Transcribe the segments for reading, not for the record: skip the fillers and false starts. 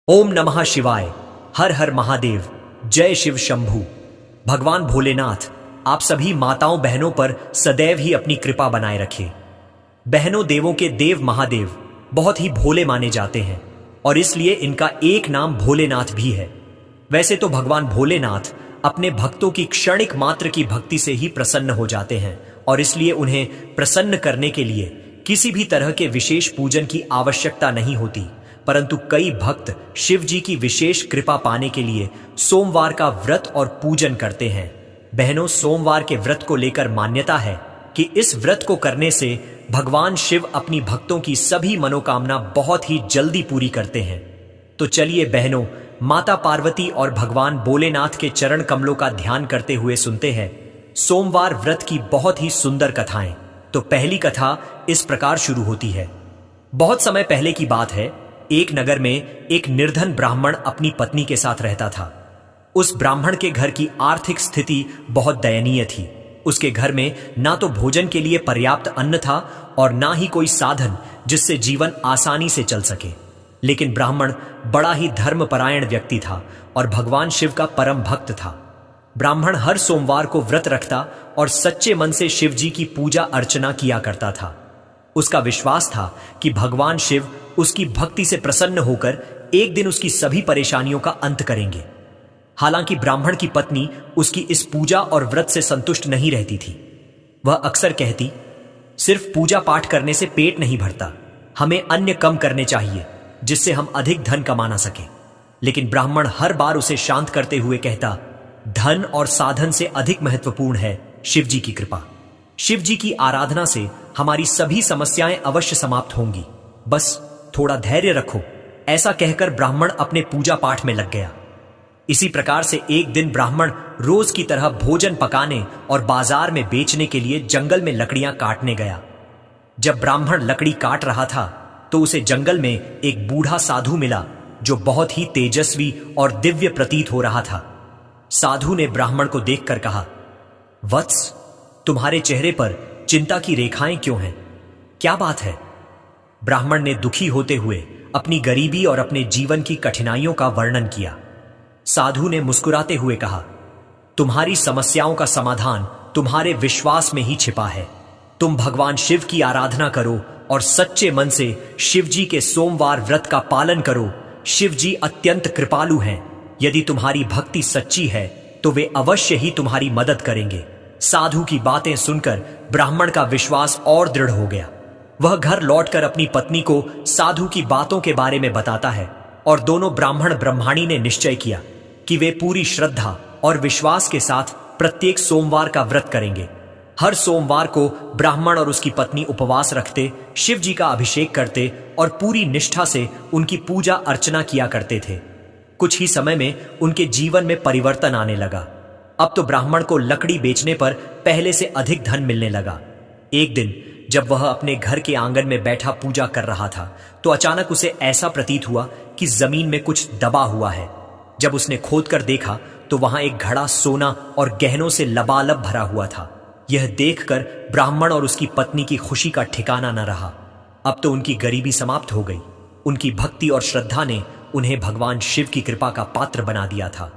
ओम नमः शिवाय। हर हर महादेव। जय शिव शंभू। भगवान भोलेनाथ आप सभी माताओं बहनों पर सदैव ही अपनी कृपा बनाए रखे। बहनों, देवों के देव महादेव बहुत ही भोले माने जाते हैं और इसलिए इनका एक नाम भोलेनाथ भी है। वैसे तो भगवान भोलेनाथ अपने भक्तों की क्षणिक मात्र की भक्ति से ही प्रसन्न हो जाते हैं और इसलिए उन्हें प्रसन्न करने के लिए किसी भी तरह के विशेष पूजन की आवश्यकता नहीं होती, परंतु कई भक्त शिव जी की विशेष कृपा पाने के लिए सोमवार का व्रत और पूजन करते हैं। बहनों, सोमवार के व्रत को लेकर मान्यता है कि इस व्रत को करने से भगवान शिव अपनी भक्तों की सभी मनोकामना बहुत ही जल्दी पूरी करते हैं। तो चलिए बहनों, माता पार्वती और भगवान भोलेनाथ के चरण कमलों का ध्यान करते हुए सुनते हैं सोमवार व्रत की बहुत ही सुंदर कथाएं। तो पहली कथा इस प्रकार शुरू होती है। बहुत समय पहले की बात है, एक नगर में एक निर्धन ब्राह्मण अपनी पत्नी के साथ रहता था। उस ब्राह्मण के घर की आर्थिक स्थिति बहुत दयनीय थी। उसके घर में ना तो भोजन के लिए पर्याप्त अन्न था और ना ही कोई साधन जिससे जीवन आसानी से चल सके। लेकिन ब्राह्मण बड़ा ही धर्मपरायण व्यक्ति था और भगवान शिव का परम भक्त था। ब्राह्मण हर सोमवार को व्रत रखता और सच्चे मन से शिव जी की पूजा अर्चना किया करता था। उसका विश्वास था कि भगवान शिव उसकी भक्ति से प्रसन्न होकर एक दिन उसकी सभी परेशानियों का अंत करेंगे। हालांकि ब्राह्मण की पत्नी उसकी इस पूजा और व्रत से संतुष्ट नहीं रहती थी। वह अक्सर कहती, सिर्फ पूजा पाठ करने से पेट नहीं भरता, हमें अन्य कम करने चाहिए जिससे हम अधिक धन कमा ना सके। लेकिन ब्राह्मण हर बार उसे शांत करते हुए कहता, धन और साधन से अधिक महत्वपूर्ण है शिव जी की कृपा। शिव जी की आराधना से हमारी सभी समस्याएं अवश्य समाप्त होंगी, बस थोड़ा धैर्य रखो। ऐसा कहकर ब्राह्मण अपने पूजा पाठ में लग गया। इसी प्रकार से एक दिन ब्राह्मण रोज की तरह भोजन पकाने और बाजार में बेचने के लिए जंगल में लकड़ियां काटने गया। जब ब्राह्मण लकड़ी काट रहा था तो उसे जंगल में एक बूढ़ा साधु मिला जो बहुत ही तेजस्वी और दिव्य प्रतीत हो रहा था। साधु ने ब्राह्मण को देखकर कहा, वत्स, तुम्हारे चेहरे पर चिंता की रेखाएं क्यों हैं? क्या बात है? ब्राह्मण ने दुखी होते हुए अपनी गरीबी और अपने जीवन की कठिनाइयों का वर्णन किया। साधु ने मुस्कुराते हुए कहा, तुम्हारी समस्याओं का समाधान तुम्हारे विश्वास में ही छिपा है। तुम भगवान शिव की आराधना करो और सच्चे मन से शिव जी के सोमवार व्रत का पालन करो। शिव जी अत्यंत कृपालु हैं। यदि तुम्हारी भक्ति सच्ची है तो वे अवश्य ही तुम्हारी मदद करेंगे। साधु की बातें सुनकर ब्राह्मण का विश्वास और दृढ़ हो गया। वह घर लौटकर अपनी पत्नी को साधु की बातों के बारे में बताता है और दोनों ब्राह्मण ब्रह्माणी ने निश्चय किया कि वे पूरी श्रद्धा और विश्वास के साथ प्रत्येक सोमवार का व्रत करेंगे। हर सोमवार को ब्राह्मण और उसकी पत्नी उपवास रखते, शिव जी का अभिषेक करते और पूरी निष्ठा से उनकी पूजा अर्चना किया करते थे। कुछ ही समय में उनके जीवन में परिवर्तन आने लगा। अब तो ब्राह्मण को लकड़ी बेचने पर पहले से अधिक धन मिलने लगा। एक दिन जब वह अपने घर के आंगन में बैठा पूजा कर रहा था तो अचानक उसे ऐसा प्रतीत हुआ कि जमीन में कुछ दबा हुआ है। जब उसने खोदकर देखा तो वहां एक घड़ा सोना और गहनों से लबालब भरा हुआ था। यह देखकर ब्राह्मण और उसकी पत्नी की खुशी का ठिकाना न रहा। अब तो उनकी गरीबी समाप्त हो गई। उनकी भक्ति और श्रद्धा ने उन्हें भगवान शिव की कृपा का पात्र बना दिया था।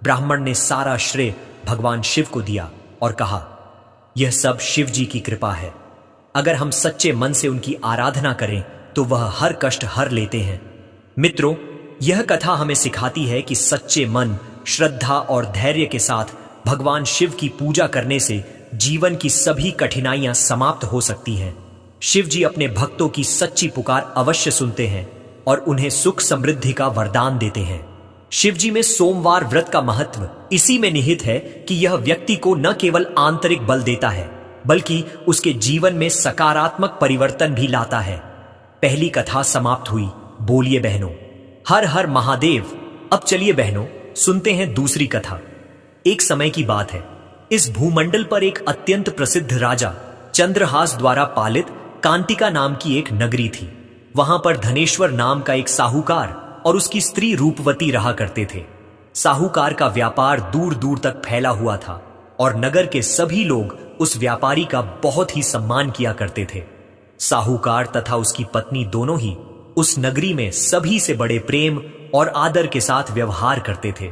ब्राह्मण ने सारा श्रेय भगवान शिव को दिया और कहा, यह सब शिव जी की कृपा है। अगर हम सच्चे मन से उनकी आराधना करें तो वह हर कष्ट हर लेते हैं। मित्रों, यह कथा हमें सिखाती है कि सच्चे मन, श्रद्धा और धैर्य के साथ भगवान शिव की पूजा करने से जीवन की सभी कठिनाइयां समाप्त हो सकती हैं। शिव जी अपने भक्तों की सच्ची पुकार अवश्य सुनते हैं और उन्हें सुख समृद्धि का वरदान देते हैं। शिव जी में सोमवार व्रत का महत्व इसी में निहित है कि यह व्यक्ति को न केवल आंतरिक बल देता है बल्कि उसके जीवन में सकारात्मक परिवर्तन भी लाता है। पहली कथा समाप्त हुई। बोलिए बहनों, हर हर महादेव। अब चलिए बहनों, सुनते हैं दूसरी कथा। एक समय की बात है, इस भूमंडल पर एक अत्यंत प्रसिद्ध राजा चंद्रहास द्वारा पालित कांतिका नाम की एक नगरी थी। वहां पर धनेश्वर नाम का एक साहूकार और उसकी स्त्री रूपवती रहा करते थे। साहूकार का व्यापार दूर दूर तक फैला हुआ था और नगर के सभी लोग उस व्यापारी का बहुत ही सम्मान किया करते थे। साहूकार तथा उसकी पत्नी दोनों ही उस नगरी में सभी से बड़े प्रेम और आदर के साथ व्यवहार करते थे।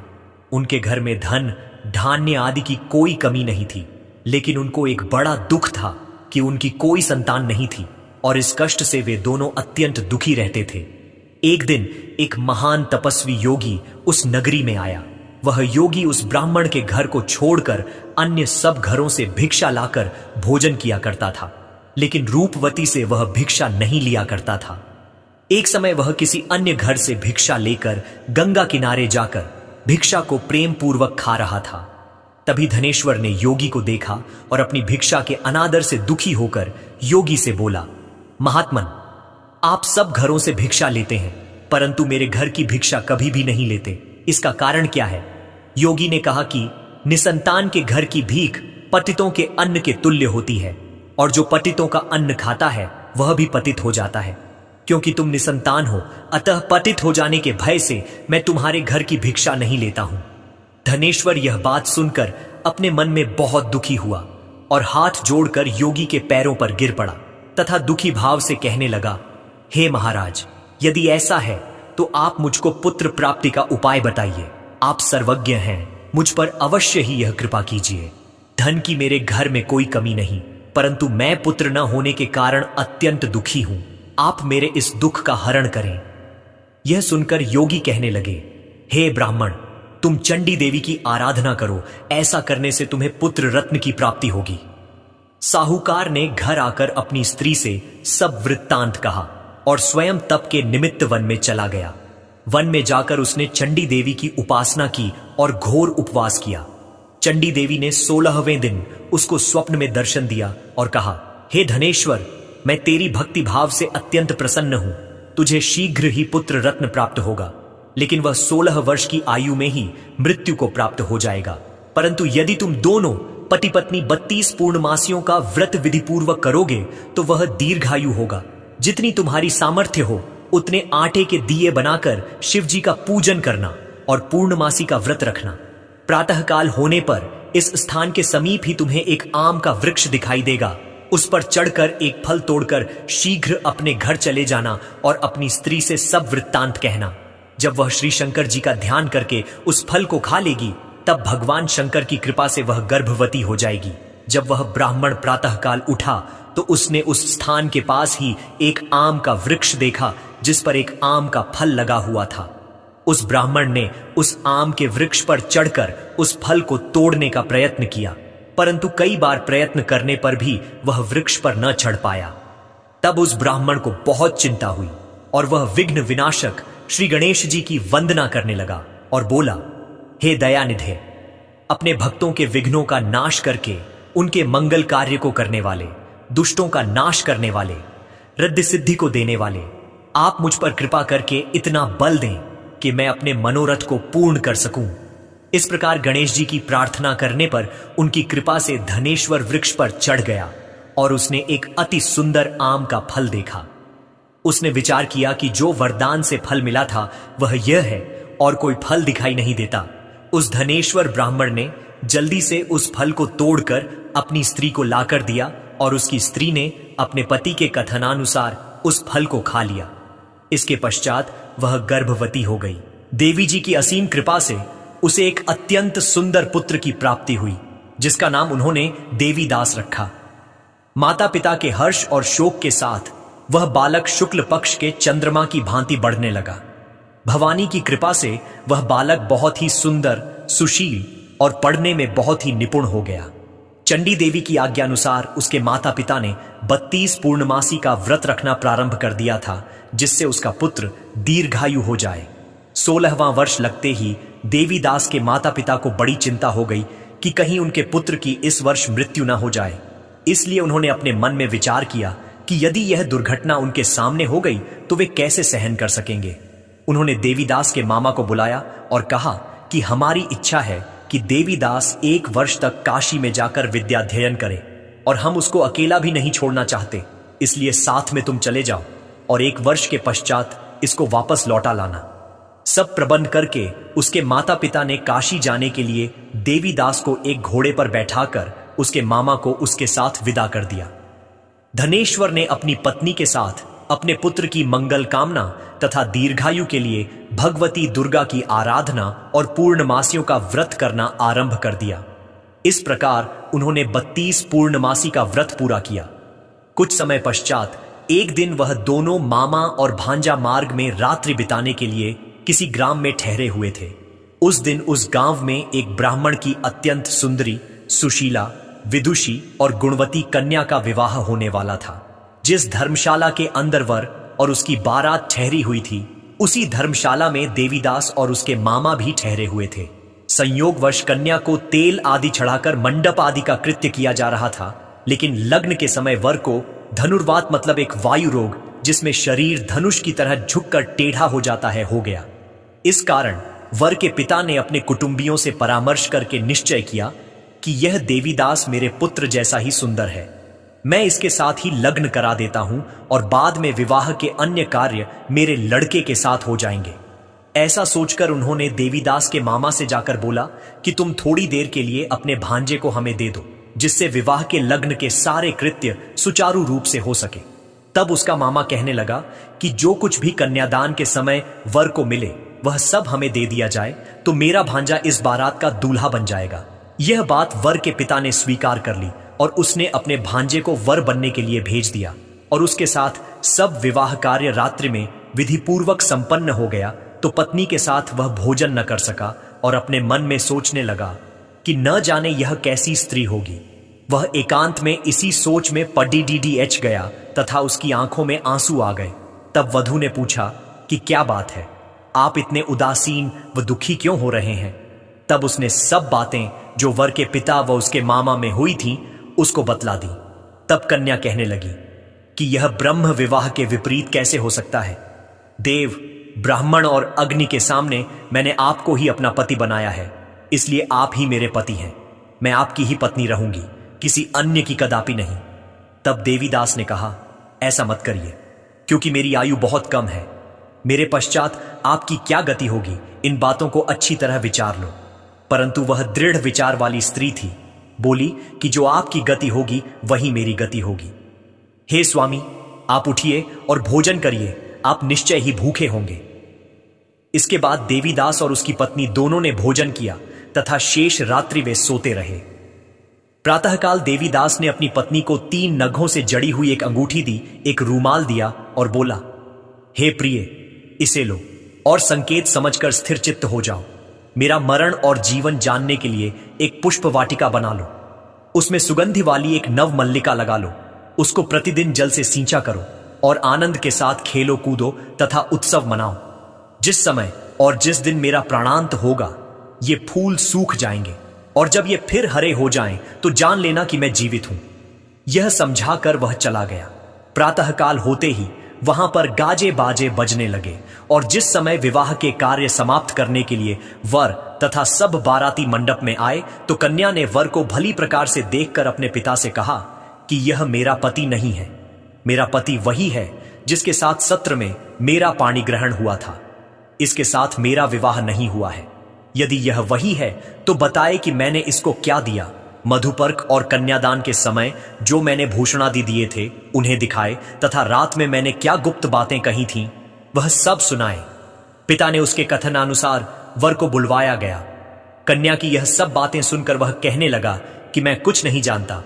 उनके घर में धन, धान्य आदि की कोई कमी नहीं थी, लेकिन उनको एक बड़ा दुख था कि उनकी कोई संतान नहीं थी और इस कष्ट से वे दोनों अत्यंत दुखी रहते थे। एक दिन एक महान तपस्वी योगी उस नगरी में आया। वह योगी उस ब्राह्मण के घर को छोड़कर अन्य सब घरों से भिक्षा लाकर भोजन किया करता था, लेकिन रूपवती से वह भिक्षा नहीं लिया करता था। एक समय वह किसी अन्य घर से भिक्षा लेकर गंगा किनारे जाकर भिक्षा को प्रेम पूर्वक खा रहा था। तभी धनेश्वर ने योगी को देखा और अपनी भिक्षा के अनादर से दुखी होकर योगी से बोला, महात्मन, आप सब घरों से भिक्षा लेते हैं, परंतु मेरे घर की भिक्षा कभी भी नहीं लेते। इसका कारण क्या है? योगी ने कहा कि निसंतान के घर की भीख पतितों के अन्न के तुल्य होती है, और जो पतितों का अन्न खाता है वह भी पतित हो जाता है। क्योंकि तुम निसंतान हो, अतः पतित हो जाने के भय से मैं तुम्हारे घर की भिक्षा नहीं लेता हूं। धनेश्वर यह बात सुनकर अपने मन में बहुत दुखी हुआ और हाथ जोड़कर योगी के पैरों पर गिर पड़ा तथा दुखी भाव से कहने लगा, हे महाराज, यदि ऐसा है तो आप मुझको पुत्र प्राप्ति का उपाय बताइए। आप सर्वज्ञ हैं, मुझ पर अवश्य ही यह कृपा कीजिए। धन की मेरे घर में कोई कमी नहीं, परंतु मैं पुत्र न होने के कारण अत्यंत दुखी हूं। आप मेरे इस दुख का हरण करें। यह सुनकर योगी कहने लगे, हे ब्राह्मण, तुम चंडी देवी की आराधना करो, ऐसा करने से तुम्हें पुत्र रत्न की प्राप्ति होगी। साहूकार ने घर आकर अपनी स्त्री से सब वृत्तांत कहा और स्वयं तप के निमित्त वन में चला गया। वन में जाकर उसने चंडी देवी की उपासना की और घोर उपवास किया। चंडी देवी ने 16वें दिन उसको स्वप्न में दर्शन दिया और कहा, हे धनेश्वर, मैं तेरी भक्ति भाव से अत्यंत प्रसन्न हूं। तुझे शीघ्र ही पुत्र रत्न प्राप्त होगा, लेकिन वह 16 वर्ष की आयु में ही मृत्यु को प्राप्त हो जाएगा। परंतु यदि तुम दोनों पति पत्नी 32 पूर्णमासियों का व्रत विधि पूर्वक करोगे तो वह दीर्घायु होगा। जितनी तुम्हारी सामर्थ्य हो उतने आटे के दिए बनाकर शिव जी का पूजन करना और पूर्णमासी का व्रत रखना। प्रातःकाल होने पर इस स्थान के समीप ही तुम्हें एक आम का वृक्ष दिखाई देगा। उस पर चढ़कर एक फल तोड़कर शीघ्र अपने घर चले जाना और अपनी स्त्री से सब वृत्तांत कहना। जब वह श्री शंकर जी का ध्यान करके उस फल को खा लेगी, तब भगवान शंकर की कृपा से वह गर्भवती हो जाएगी। जब वह ब्राह्मण प्रातःकाल उठा तो उसने उस स्थान के पास ही एक आम का वृक्ष देखा जिस पर एक आम का फल लगा हुआ था। उस ब्राह्मण ने उस आम के वृक्ष पर चढ़कर उस फल को तोड़ने का प्रयत्न किया, परंतु कई बार प्रयत्न करने पर भी वह वृक्ष पर न चढ़ पाया। तब उस ब्राह्मण को बहुत चिंता हुई और वह विघ्न विनाशक श्री गणेश जी की वंदना करने लगा और बोला, हे दयानिधे, अपने भक्तों के विघ्नों का नाश करके उनके मंगल कार्य को करने वाले, दुष्टों का नाश करने वाले, रिद्धि सिद्धि को देने वाले, आप मुझ पर कृपा करके इतना बल दें कि मैं अपने मनोरथ को पूर्ण कर सकूं। इस प्रकार गणेश जी की प्रार्थना करने पर उनकी कृपा से धनेश्वर वृक्ष पर चढ़ गया और उसने एक अति सुंदर आम का फल देखा। उसने विचार किया कि जो वरदान से फल मिला था वह यह है और कोई फल दिखाई नहीं देता। उस धनेश्वर ब्राह्मण ने जल्दी से उस फल को तोड़कर अपनी स्त्री को लाकर दिया और उसकी स्त्री ने अपने पति के कथनानुसार उस फल को खा लिया। इसके पश्चात वह गर्भवती हो गई। देवी जी की असीम कृपा से उसे एक अत्यंत सुंदर पुत्र की प्राप्ति हुई, जिसका नाम उन्होंने देवीदास रखा। माता पिता के हर्ष और शोक के साथ वह बालक शुक्ल पक्ष के चंद्रमा की भांति बढ़ने लगा। भवानी की कृपा से वह बालक बहुत ही सुंदर, सुशील और पढ़ने में बहुत ही निपुण हो गया। चंडी देवी की आज्ञानुसार उसके माता पिता ने 32 पूर्णमासी का व्रत रखना प्रारंभ कर दिया था, जिससे उसका पुत्र दीर्घायु हो जाए। 16वां वर्ष लगते ही देवीदास के माता पिता को बड़ी चिंता हो गई कि कहीं उनके पुत्र की इस वर्ष मृत्यु न हो जाए। इसलिए उन्होंने अपने मन में विचार किया कि यदि यह दुर्घटना उनके सामने हो गई तो वे कैसे सहन कर सकेंगे। उन्होंने देवीदास के मामा को बुलाया और कहा कि हमारी इच्छा है कि देवीदास 1 वर्ष तक काशी में जाकर विद्याध्ययन करे और हम उसको अकेला भी नहीं छोड़ना चाहते, इसलिए साथ में तुम चले जाओ और 1 वर्ष के पश्चात इसको वापस लौटा लाना। सब प्रबंध करके उसके माता पिता ने काशी जाने के लिए देवीदास को एक घोड़े पर बैठाकर उसके मामा को उसके साथ विदा कर दिया। धनेश्वर ने अपनी पत्नी के साथ अपने पुत्र की मंगल कामना तथा दीर्घायु के लिए भगवती दुर्गा की आराधना और पूर्णमासियों का व्रत करना आरंभ कर दिया। इस प्रकार उन्होंने 32 पूर्णमासी का व्रत पूरा किया। कुछ समय पश्चात एक दिन वह दोनों मामा और भांजा मार्ग में रात्रि बिताने के लिए किसी ग्राम में ठहरे हुए थे। उस दिन उस गांव में एक ब्राह्मण की अत्यंत सुंदरी, सुशीला, विदुषी और गुणवती कन्या का विवाह होने वाला था। जिस धर्मशाला के अंदर वर और उसकी बारात ठहरी हुई थी, उसी धर्मशाला में देवीदास और उसके मामा भी ठहरे हुए थे। संयोगवश कन्या को तेल आदि चढ़ाकर मंडप आदि का कृत्य किया जा रहा था, लेकिन लग्न के समय वर को धनुर्वात मतलब एक वायु रोग, जिसमें शरीर धनुष की तरह झुककर टेढ़ा हो जाता है, हो गया। इस कारण वर के पिता ने अपने कुटुंबियों से परामर्श करके निश्चय किया कि यह देवीदास मेरे पुत्र जैसा ही सुंदर है, मैं इसके साथ ही लग्न करा देता हूं और बाद में विवाह के अन्य कार्य मेरे लड़के के साथ हो जाएंगे। ऐसा सोचकर उन्होंने देवीदास के मामा से जाकर बोला कि तुम थोड़ी देर के लिए अपने भांजे को हमें दे दो, जिससे विवाह के लग्न के सारे कृत्य सुचारू रूप से हो सके। तब उसका मामा कहने लगा कि जो कुछ भी कन्यादान के समय वर को मिले वह सब हमें दे दिया जाए, तो मेरा भांजा इस बारात का दूल्हा बन जाएगा। यह बात वर के पिता ने स्वीकार कर ली और उसने अपने भांजे को वर बनने के लिए भेज दिया और उसके साथ सब विवाह कार्य रात्रि में विधिपूर्वक संपन्न हो गया। तो पत्नी के साथ वह भोजन न कर सका और अपने मन में सोचने लगा कि न जाने यह कैसी स्त्री होगी। वह एकांत में इसी सोच में पडीडीडीएच गया तथा उसकी आंखों में आंसू आ गए। तब वधू ने पूछा कि क्या बात है, आप इतने उदासीन व दुखी क्यों हो रहे हैं? तब उसने सब बातें जो वर के पिता व उसके मामा में हुई थीं उसको बतला दी। तब कन्या कहने लगी कि यह ब्रह्म विवाह के विपरीत कैसे हो सकता है? देव, ब्राह्मण और अग्नि के सामने मैंने आपको ही अपना पति बनाया है, इसलिए आप ही मेरे पति हैं। मैं आपकी ही पत्नी रहूंगी, किसी अन्य की कदापि नहीं। तब देवीदास ने कहा, ऐसा मत करिए, क्योंकि मेरी आयु बहुत कम है। मेरे पश्चात आपकी क्या गति होगी, इन बातों को अच्छी तरह विचार लो। परंतु वह दृढ़ विचार वाली स्त्री थी, बोली कि जो आपकी गति होगी वही मेरी गति होगी। हे स्वामी, आप उठिए और भोजन करिए, आप निश्चय ही भूखे होंगे। इसके बाद देवीदास और उसकी पत्नी दोनों ने भोजन किया तथा शेष रात्रि वे सोते रहे। प्रातःकाल देवीदास ने अपनी पत्नी को 3 नगों से जड़ी हुई एक अंगूठी दी, एक रूमाल दिया और बोला, हे प्रिय, इसे लो और संकेत समझकर स्थिर चित्त हो जाओ। मेरा मरण और जीवन जानने के लिए एक पुष्प वाटिका बना लो, उसमें सुगंधि वाली एक नव मल्लिका लगा लो, उसको प्रतिदिन जल से सींचा करो और आनंद के साथ खेलो कूदो तथा उत्सव मनाओ। जिस समय और जिस दिन मेरा प्राणांत होगा ये फूल सूख जाएंगे, और जब ये फिर हरे हो जाएं तो जान लेना कि मैं जीवित हूं। यह समझाकर वह चला गया। प्रातःकाल होते ही वहां पर गाजे बाजे बजने लगे और जिस समय विवाह के कार्य समाप्त करने के लिए वर तथा सब बाराती मंडप में आए तो कन्या ने वर को भली प्रकार से देखकर अपने पिता से कहा कि यह मेरा पति नहीं है, मेरा पति वही है जिसके साथ सत्र में मेरा पाणी ग्रहण हुआ था, इसके साथ मेरा विवाह नहीं हुआ है। यदि यह वही है तो बताए कि मैंने इसको क्या दिया। मधुपर्क और कन्यादान के समय जो मैंने भूषणादि दिए थे उन्हें दिखाए तथा रात में मैंने क्या गुप्त बातें कही थीं वह सब सुनाए। पिता ने उसके कथनानुसार वर को बुलवाया गया। कन्या की यह सब बातें सुनकर वह कहने लगा कि मैं कुछ नहीं जानता।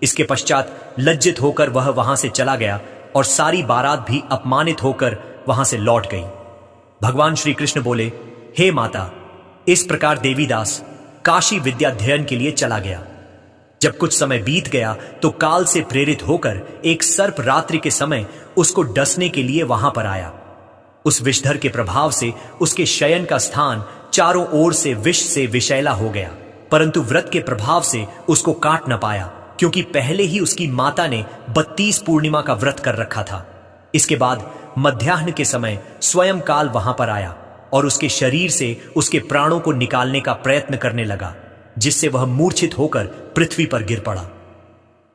इसके पश्चात लज्जित होकर वह वहां से चला गया और सारी बारात भी अपमानित होकर वहां से लौट गई। भगवान श्री कृष्ण बोले, हे माता, इस प्रकार देवीदास काशी विद्याध्ययन के लिए चला गया। जब कुछ समय बीत गया तो काल से प्रेरित होकर एक सर्प रात्रि के समय उसको डसने के लिए वहां पर आया। उस विषधर के प्रभाव से उसके शयन का स्थान चारों ओर से विष से विषैला हो गया, परंतु व्रत के प्रभाव से उसको काट न पाया, क्योंकि पहले ही उसकी माता ने 32 पूर्णिमा का व्रत कर रखा था। इसके बाद मध्याह्न के समय स्वयं काल वहां पर आया और उसके शरीर से उसके प्राणों को निकालने का प्रयत्न करने लगा, जिससे वह मूर्छित होकर पृथ्वी पर गिर पड़ा।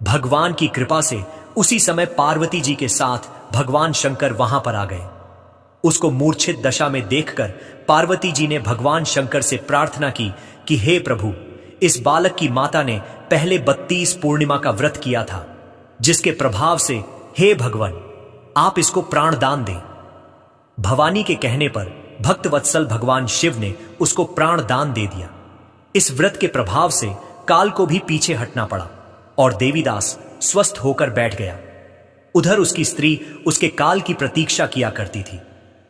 भगवान की कृपा से उसी समय पार्वती जी के साथ भगवान शंकर वहां पर आ गए। उसको मूर्छित दशा में देखकर पार्वती जी ने भगवान शंकर से प्रार्थना की कि हे प्रभु, इस बालक की माता ने पहले 32 पूर्णिमा का व्रत किया था, जिसके प्रभाव से हे भगवान आप इसको प्राण दान दें। भवानी के कहने पर भक्त वत्सल भगवान शिव ने उसको प्राण दान दे दिया। इस व्रत के प्रभाव से काल को भी पीछे हटना पड़ा और देवीदास स्वस्थ होकर बैठ गया। उधर उसकी स्त्री उसके काल की प्रतीक्षा किया करती थी।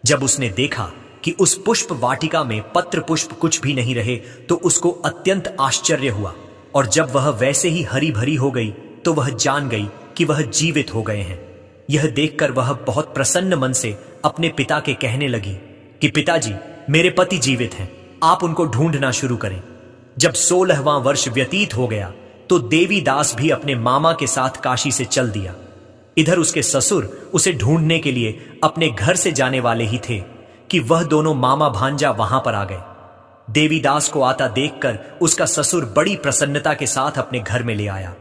जब उसने देखा कि उस पुष्प वाटिका में पत्र पुष्प कुछ भी नहीं रहे तो उसको अत्यंत आश्चर्य हुआ, और जब वह वैसे ही हरी भरी हो गई तो वह जान गई कि वह जीवित हो गए हैं। यह देखकर वह बहुत प्रसन्न मन से अपने पिता के कहने लगी कि पिताजी, मेरे पति जीवित हैं, आप उनको ढूंढना शुरू करें। जब 16वां वर्ष व्यतीत हो गया तो देवीदास भी अपने मामा के साथ काशी से चल दिया। इधर उसके ससुर उसे ढूंढने के लिए अपने घर से जाने वाले ही थे कि वह दोनों मामा भांजा वहां पर आ गए। देवीदास को आता देखकर उसका ससुर बड़ी प्रसन्नता के साथ अपने घर में ले आया।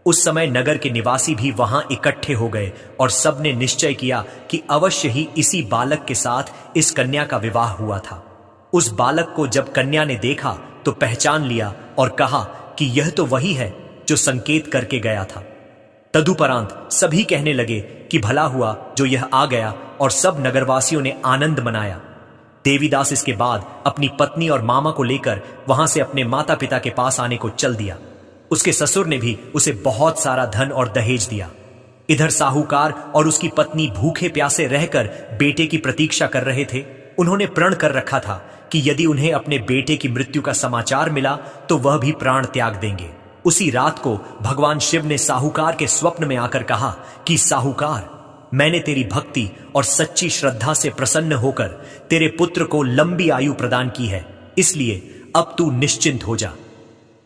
उस समय नगर के निवासी भी वहां इकट्ठे हो गए और सबने निश्चय किया कि अवश्य ही इसी बालक के साथ इस कन्या का विवाह हुआ था। उस बालक को जब कन्या ने देखा तो पहचान लिया और कहा कि यह तो वही है जो संकेत करके गया था। तदुपरांत सभी कहने लगे कि भला हुआ जो यह आ गया, और सब नगरवासियों ने आनंद मनाया। देवीदास इसके बाद अपनी पत्नी और मामा को लेकर वहां से अपने माता पिता के पास आने को चल दिया। उसके ससुर ने भी उसे बहुत सारा धन और दहेज दिया। इधर साहूकार और उसकी पत्नी भूखे प्यासे रहकर बेटे की प्रतीक्षा कर रहे थे। उन्होंने प्रण कर रखा था कि यदि उन्हें अपने बेटे की मृत्यु का समाचार मिला तो वह भी प्राण त्याग देंगे। उसी रात को भगवान शिव ने साहूकार के स्वप्न में आकर कहा कि साहूकार, मैंने तेरी भक्ति और सच्ची श्रद्धा से प्रसन्न होकर तेरे पुत्र को लंबी आयु प्रदान की है, इसलिए अब तू निश्चिंत हो जा।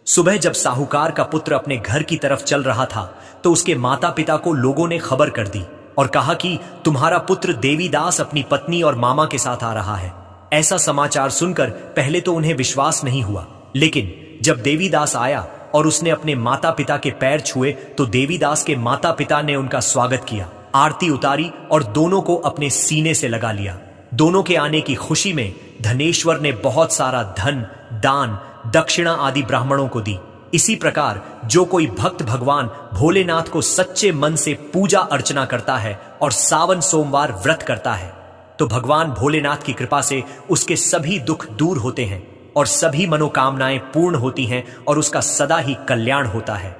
सुबह जब साहूकार का पुत्र अपने घर की तरफ चल रहा था तो उसके माता पिता को लोगों ने खबर कर दी और कहा कि तुम्हारा पुत्र देवीदास अपनी पत्नी और मामा के साथ आ रहा है। ऐसा समाचार सुनकर पहले तो उन्हें विश्वास नहीं हुआ, लेकिन जब देवीदास आया और उसने अपने माता पिता के पैर छुए तो देवीदास के माता पिता ने उनका स्वागत किया, आरती उतारी और दोनों को अपने सीने से लगा लिया। दोनों के आने की खुशी में धनेश्वर ने बहुत सारा धन, दान, दक्षिणा आदि ब्राह्मणों को दी। इसी प्रकार जो कोई भक्त भगवान भोलेनाथ को सच्चे मन से पूजा अर्चना करता है और सावन सोमवार व्रत करता है तो भगवान भोलेनाथ की कृपा से उसके सभी दुख दूर होते हैं और सभी मनोकामनाएं पूर्ण होती हैं और उसका सदा ही कल्याण होता है।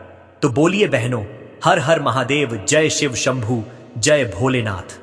तो बोलिए बहनों, हर हर महादेव, जय शिव शंभू, जय भोलेनाथ।